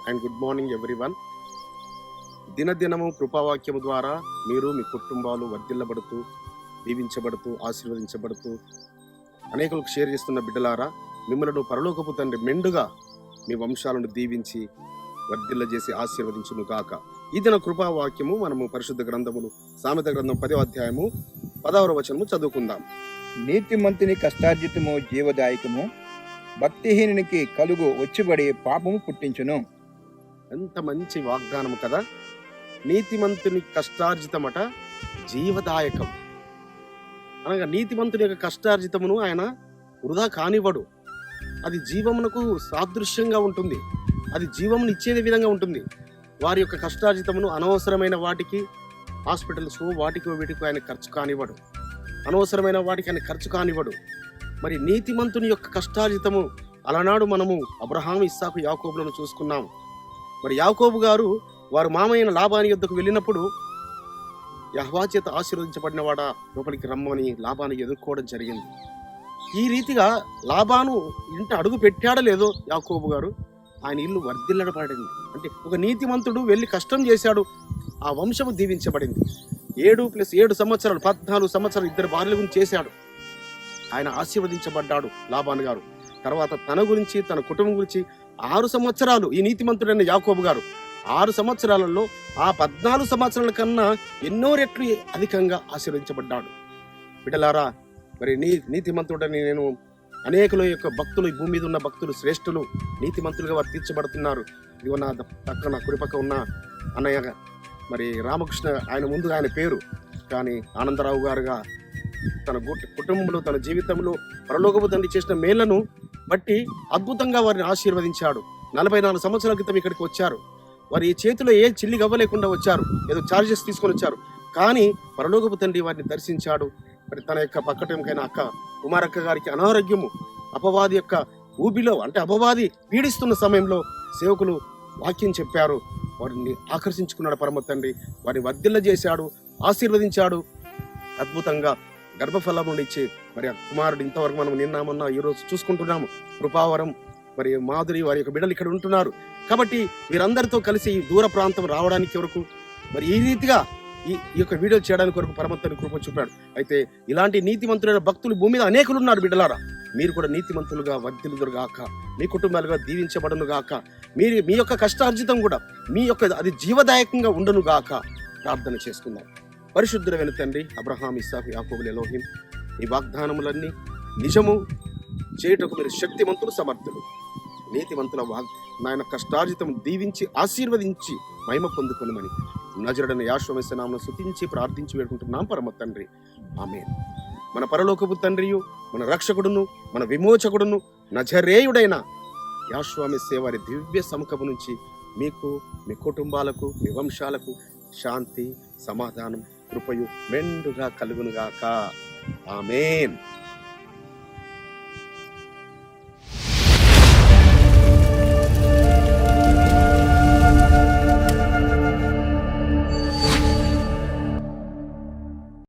And good morning everyone. దినదినము కృపావాక్యము ద్వారా మీరు మీ కుటుంబాలు వర్ధిల్లబడుతూ, దీవించబడుతూ, ఆశీర్వదించబడుతూ, అనేకులకు షేర్ చేస్తున్న బిడ్డలారా, మిమ్మల్ని పరలోకపు తండ్రి మెండుగా మీ వంశాలను దీవించి వర్ధిల్ల చేసి ఆశీర్వదించును గాక. ఈ దిన కృపావాక్యము మనము పరిశుద్ధ గ్రంథములు సామెత గ్రంథం 10వ అధ్యాయము 10వ వచనము చదువుకుందాం. నీతిమంతుని కష్టార్జితము జీవదాయకము, భక్తిహీనునికి కలుగు వచ్చుబడి పాపము పుట్టించును. ఎంత మంచి వాగ్దానము కదా. నీతిమంతుని కష్టార్జితమట జీవదాయకం. అనగా నీతిమంతుని యొక్క కష్టార్జితమును ఆయన వృధా కానివ్వడు. అది జీవమునకు సాదృశ్యంగా ఉంటుంది, అది జీవమును ఇచ్చేదే విధంగా ఉంటుంది. వారి యొక్క కష్టార్జితమును అనవసరమైన వాటికి, హాస్పిటల్స్ వాటికి వీటికి ఆయన ఖర్చు కానివ్వడు, అనవసరమైన వాటికి ఆయన ఖర్చు కానివ్వడు. మరి నీతిమంతుని యొక్క కష్టార్జితము అలనాడు మనము అబ్రహాము, ఇస్సాకు, యాకోబులను చూసుకున్నాము. మరి యాకోబు గారు వారు మామయ్య లాబాని యొద్దకు వెళ్ళినప్పుడు యెహోవా చేత ఆశీర్వదించబడిన వాడ లోపలికి రమ్మని లాబాను ఎదుర్కోవడం జరిగింది. ఈ రీతిగా లాబాను ఇంట అడుగు పెట్టాడో లేదో యాకోబు గారు, ఆయన ఇల్లు వర్ధిల్లడబడింది. అంటే ఒక నీతిమంతుడు వెళ్ళి కష్టం చేశాడు, ఆ వంశము దీవించబడింది. 7+7 సంవత్సరాలు 14 సంవత్సరాలు ఇద్దరు భార్యల గురించి చేశాడు. ఆయన ఆశీర్వదించబడ్డాడు లాబాను గారు. తర్వాత తన గురించి, తన కుటుంబం గురించి 6 సంవత్సరాలు ఈ నీతిమంతుడైన యాకోబు గారు 6 సంవత్సరాలలో ఆ 14 సంవత్సరాల కన్నా ఎన్నో రెట్లు అధికంగా ఆశీర్వదించబడ్డాడు. బిడ్డలారా, మరి నీతిమంతుడని నేను అనేకుల యొక్క భక్తులు, ఈ భూమి మీద ఉన్న భక్తులు శ్రేష్ఠులు నీతిమంతులుగా వారు తీర్చబడుతున్నారు. ఇదిగో నా పక్కన కుడిపక్క ఉన్న అన్నయ్య మరి రామకృష్ణ, ఆయన ముందుగా ఆయన పేరు, కానీ ఆనందరావు గారుగా తన కుటుంబంలో, తన జీవితంలో పరలోకపు తండ్రి చేసిన మేళ్లను బట్టి అద్భుతంగా వారిని ఆశీర్వదించాడు. 44 సంవత్సరాల క్రితం ఇక్కడికి వచ్చారు. వారి చేతిలో ఏ చిల్లి గవ్వలేకుండా వచ్చారు, ఏదో చార్జెస్ తీసుకొని వచ్చారు. కానీ పరలోకపు తండ్రి వారిని దర్శించాడు. మరి తన యొక్క పక్కటంకైన అక్క కుమారక్క గారికి అనారోగ్యము, అపవాది యొక్క ఊబిలో, అంటే అపవాది పీడిస్తున్న సమయంలో సేవకులు వాక్యం చెప్పారు. వారిని ఆకర్షించుకున్నాడు పరమ తండ్రి. వారిని వర్ధిల్ల చేశాడు, ఆశీర్వదించాడు. అద్భుతంగా గర్భఫలమును ఇచ్చి మరి ఆ కుమారుడు ఇంతవరకు మనం నిన్న మొన్న ఈరోజు చూసుకుంటున్నాము. కృపావరం మరి మాధురి వారి యొక్క బిడ్డలు ఇక్కడ ఉంటున్నారు. కాబట్టి వీరందరితో కలిసి ఈ దూర ప్రాంతం రావడానికి వరకు మరి ఈ రీతిగా ఈ యొక్క వీడియో చేయడానికి వరకు పరమత్తని కృప చూపాడు. అయితే ఇలాంటి నీతిమంతులైన భక్తులు భూమి మీద అనేకులు ఉన్నారు. బిడ్డలారా, మీరు కూడా నీతిమంతులుగా వర్ధిల్లుదురుగాక, మీ కుటుంబాలుగా దీవించబడును గాక. మీరు మీ యొక్క కష్టార్జితం కూడా మీ యొక్క అది జీవదాయకంగా ఉండును గాక. ప్రార్థన చేసుకుందాం. పరిశుద్ధుడైన తండ్రి, అబ్రహాం, ఇస్సాకు, యాకోబుల ఎలోహిం, ఈ వాగ్దానములన్నీ నిజము చేయుటకు మీరు శక్తిమంతులు, సమర్థులు. నీతిమంతుల నాయన కష్టార్జితం దీవించి ఆశీర్వదించి మహిమ పొందుకొనుమని నజరుడైన యేషువా నామమున స్తుతించి ప్రార్థించి వేడుకుంటున్నాం పరమ తండ్రి. ఆమేన్. మన పరలోకపు తండ్రియు, మన రక్షకుడును, మన విమోచకుడును, నజరేయుడైన యేషువా వారి దివ్య సముఖము నుంచి మీకు, మీ కుటుంబాలకు, మీ వంశాలకు శాంతి, సమాధానం, కృపయు మెండుగా కలుగునుగాక. ఆమేన్.